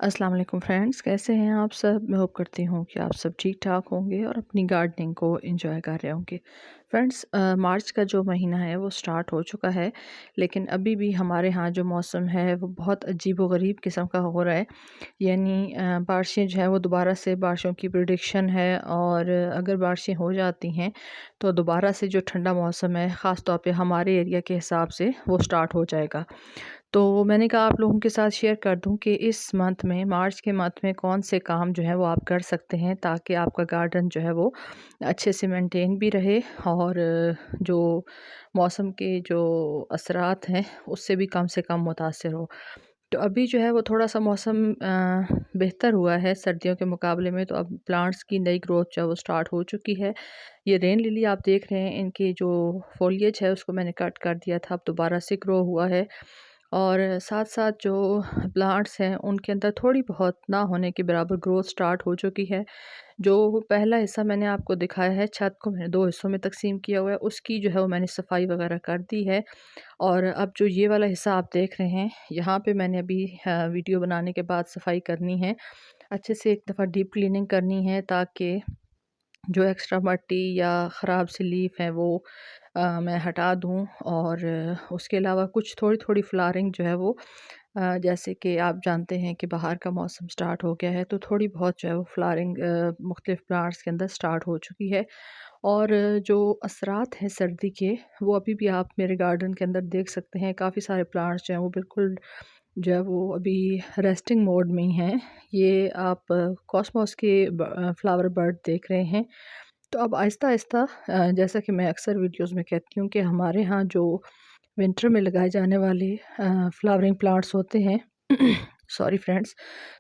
अस्सलाम वालेकुम फ्रेंड्स, कैसे हैं आप सब। मैं होप करती हूँ कि आप सब ठीक ठाक होंगे और अपनी गार्डनिंग को एंजॉय कर रहे होंगे। फ्रेंड्स, मार्च का जो महीना है वो स्टार्ट हो चुका है, लेकिन अभी भी हमारे यहाँ जो मौसम है वो बहुत अजीब व गरीब किस्म का हो रहा है। यानी बारिशें जो है वो दोबारा से बारिशों की प्रिडिक्शन है, और अगर बारिशें हो जाती हैं तो दोबारा से जो ठंडा मौसम है ख़ास तौर पे हमारे एरिया के हिसाब से वो स्टार्ट हो जाएगा। तो मैंने कहा आप लोगों के साथ शेयर कर दूं कि इस मंथ में, मार्च के मंथ में, कौन से काम जो है वो आप कर सकते हैं ताकि आपका गार्डन जो है वो अच्छे से मेंटेन भी रहे, और जो मौसम के जो असरात हैं उससे भी कम से कम मुतासिर हो। तो अभी जो है वो थोड़ा सा मौसम बेहतर हुआ है सर्दियों के मुकाबले में, तो अब प्लांट्स की नई ग्रोथ जो है वो स्टार्ट हो चुकी है। ये रेन लिली आप देख रहे हैं, इनकी जो फोलिएज है उसको मैंने कट कर दिया था, अब दोबारा से ग्रो हुआ है। और साथ साथ जो प्लांट्स हैं उनके अंदर थोड़ी बहुत ना होने के बराबर ग्रोथ स्टार्ट हो चुकी है। जो पहला हिस्सा मैंने आपको दिखाया है, छत को मैंने 2 हिस्सों में तकसीम किया हुआ है, उसकी जो है वो मैंने सफाई वगैरह कर दी है। और अब जो ये वाला हिस्सा आप देख रहे हैं, यहाँ पे मैंने अभी वीडियो बनाने के बाद सफाई करनी है। अच्छे से एक दफ़ा डीप क्लीनिंग करनी है ताकि जो एक्स्ट्रा मट्टी या ख़राब सी लीफ है वो मैं हटा दूँ। और उसके अलावा कुछ थोड़ी-थोड़ी फ्लावरिंग जो है वो जैसे कि आप जानते हैं कि बाहर का मौसम स्टार्ट हो गया है, तो थोड़ी बहुत जो है वो फ्लावरिंग मुख्तलिफ प्लांट्स के अंदर स्टार्ट हो चुकी है। और जो असरात हैं सर्दी के, वो अभी भी आप मेरे गार्डन के अंदर देख सकते हैं। काफ़ी सारे प्लांट्स जो हैं वो बिल्कुल जो है वो अभी रेस्टिंग मोड में ही हैं। ये आप कॉस्मोस के फ्लावर बर्ड देख रहे हैं। तो अब आहिस्ता-आहिस्ता जैसा कि मैं अक्सर वीडियोज़ में कहती हूँ कि हमारे यहाँ जो विंटर में लगाए जाने वाले फ्लावरिंग प्लांट्स होते हैं सॉरी फ्रेंड्स,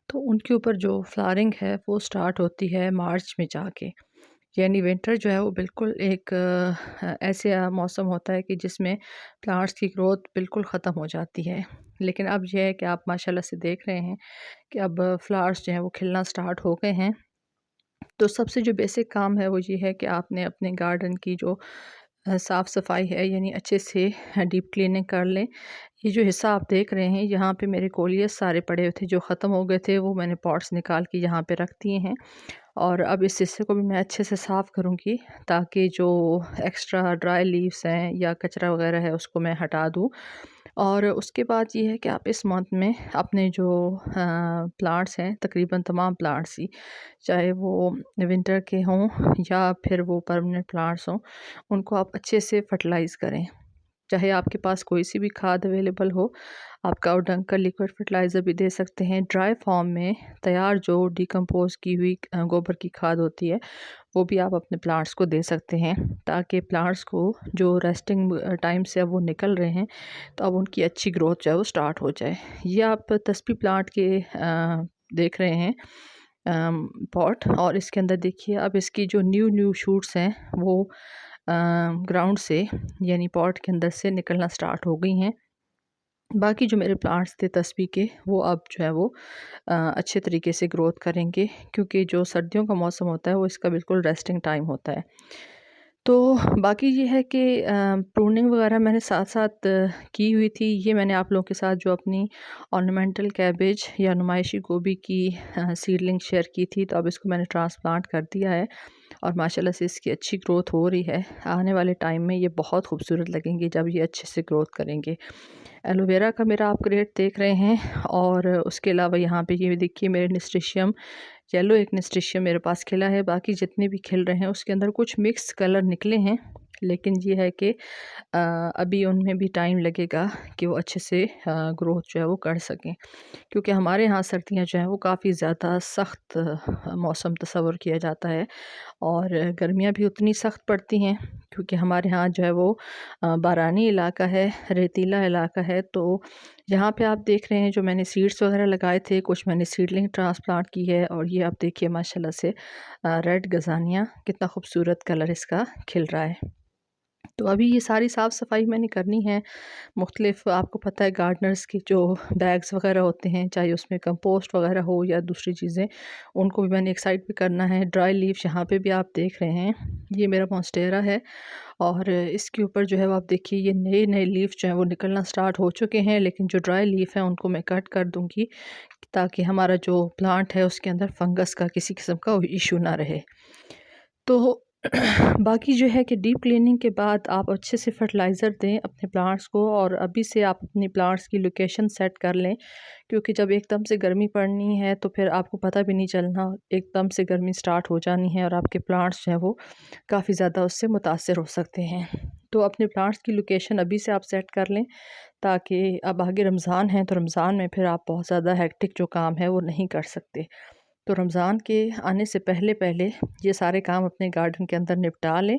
तो उनके ऊपर जो फ्लावरिंग है वो स्टार्ट होती है मार्च में जाके। यानी विंटर जो है वो बिल्कुल एक ऐसे मौसम होता है कि जिसमें प्लांट्स की ग्रोथ बिल्कुल ख़त्म हो जाती है। लेकिन अब यह है कि आप माशाल्लाह से देख रहे हैं कि अब फ्लावर्स जो हैं वो खिलना स्टार्ट हो गए हैं। तो सबसे जो बेसिक काम है वो ये है कि आपने अपने गार्डन की जो साफ़ सफाई है, यानी अच्छे से डीप क्लीनिंग कर लें। ये जो हिस्सा आप देख रहे हैं, यहाँ पे मेरे कोलियस सारे पड़े हुए थे जो ख़त्म हो गए थे, वो मैंने पॉट्स निकाल के यहाँ पे रख दिए हैं। और अब इस हिस्से को भी मैं अच्छे से साफ़ करूँगी ताकि जो एक्स्ट्रा ड्राई लीव्स हैं या कचरा वगैरह है उसको मैं हटा दूँ। और उसके बाद ये है कि आप इस मंथ में अपने जो प्लांट्स हैं, तकरीबन तमाम प्लांट्स ही, चाहे वो विंटर के हों या फिर वो परमानेंट प्लांट्स हों, उनको आप अच्छे से फर्टिलाइज़ करें। चाहे आपके पास कोई सी भी खाद अवेलेबल हो, आप काऊ डंग का लिक्विड फर्टिलाइज़र भी दे सकते हैं। ड्राई फॉर्म में तैयार जो डिकम्पोज़ की हुई गोबर की खाद होती है, वो भी आप अपने प्लांट्स को दे सकते हैं ताकि प्लांट्स को जो रेस्टिंग टाइम से अब वो निकल रहे हैं, तो अब उनकी अच्छी ग्रोथ जो है वो स्टार्ट हो जाए। ये आप तस्बी प्लांट के देख रहे हैं पॉट, और इसके अंदर देखिए अब इसकी जो न्यू न्यू शूट्स हैं वो ग्राउंड से, यानी पॉट के अंदर से निकलना स्टार्ट हो गई हैं। बाकी जो मेरे प्लांट्स थे तस्बी के, वो अब जो है वो अच्छे तरीके से ग्रोथ करेंगे, क्योंकि जो सर्दियों का मौसम होता है वो इसका बिल्कुल रेस्टिंग टाइम होता है। तो बाकी ये है कि प्रूनिंग वगैरह मैंने साथ-साथ की हुई थी। ये मैंने आप लोगों के साथ जो अपनी ऑर्नामेंटल कैबेज या नुमाइशी गोभी की सीडलिंग शेयर की थी, तो अब इसको मैंने ट्रांसप्लांट कर दिया है और माशाल्लाह से इसकी अच्छी ग्रोथ हो रही है। आने वाले टाइम में ये बहुत खूबसूरत लगेंगे जब ये अच्छे से ग्रोथ करेंगे। एलोवेरा का मेरा आप ग्रेड देख रहे हैं, और उसके अलावा यहाँ पे ये देखिए मेरे निस्टेशियम, येलो एक निस्टेशियम मेरे पास खिला है। बाकी जितने भी खिल रहे हैं उसके अंदर कुछ मिक्स कलर निकले हैं, लेकिन ये है कि अभी उनमें भी टाइम लगेगा कि वो अच्छे से ग्रोथ जो है वो कर सकें, क्योंकि हमारे यहाँ सर्दियाँ जो हैं वो काफ़ी ज़्यादा सख्त मौसम तस्वर किया जाता है, और गर्मियाँ भी उतनी सख्त पड़ती हैं, क्योंकि हमारे यहाँ जो है वो बारानी इलाका है, रेतीला इलाका है। तो यहाँ पे आप देख रहे हैं जो मैंने सीड्स वगैरह लगाए थे, कुछ मैंने सीडलिंग ट्रांसप्लांट की है, और ये आप देखिए माशाल्लाह से रेड गज़ानिया, कितना खूबसूरत कलर इसका खिल रहा है। तो अभी ये सारी साफ़-सफ़ाई मैंने करनी है। मुख़्तलिफ़ आपको पता है गार्डनर्स की जो बैग्स वग़ैरह होते हैं, चाहे उसमें कंपोस्ट वग़ैरह हो या दूसरी चीज़ें, उनको भी मैंने एक साइड पे करना है। ड्राई लीव्स यहाँ पे भी आप देख रहे हैं, ये मेरा मोंस्टेरा है और इसके ऊपर जो है वो आप देखिए ये नए-नए लीव्स जो हैं वो निकलना स्टार्ट हो चुके हैं, लेकिन जो ड्राई लीफ हैं उनको मैं कट कर दूँगी ताकि हमारा जो प्लांट है उसके अंदर फंगस का किसी किस्म का इश्यू ना रहे। तो बाकी जो है कि डीप क्लीनिंग के बाद आप अच्छे से फर्टिलाइज़र दें अपने प्लांट्स को और अभी से आप अपनी प्लांट्स की लोकेशन सेट कर लें, क्योंकि जब एकदम से गर्मी पड़नी है तो फिर आपको पता भी नहीं चलना, एकदम से गर्मी स्टार्ट हो जानी है और आपके प्लांट्स जो हैं वो काफ़ी ज़्यादा उससे मुतासर हो सकते हैं। तो अपने प्लांट्स की लोकेशन अभी से आप सेट कर लें, ताकि अब आगे रमज़ान है तो रमज़ान में फिर आप बहुत ज़्यादा हेक्टिक जो काम है वो नहीं कर सकते। तो रमज़ान के आने से पहले-पहले ये सारे काम अपने गार्डन के अंदर निपटा लें,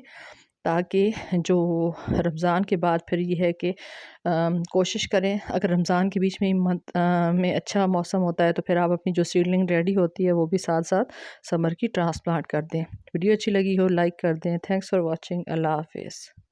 ताकि जो रमज़ान के बाद फिर ये है कि कोशिश करें, अगर रमज़ान के बीच में में अच्छा मौसम होता है तो फिर आप अपनी जो सीडलिंग रेडी होती है वो भी साथ-साथ समर की ट्रांसप्लांट कर दें। वीडियो अच्छी लगी हो लाइक कर दें। Thanks for watching. अल्लाह हाफ़िज़।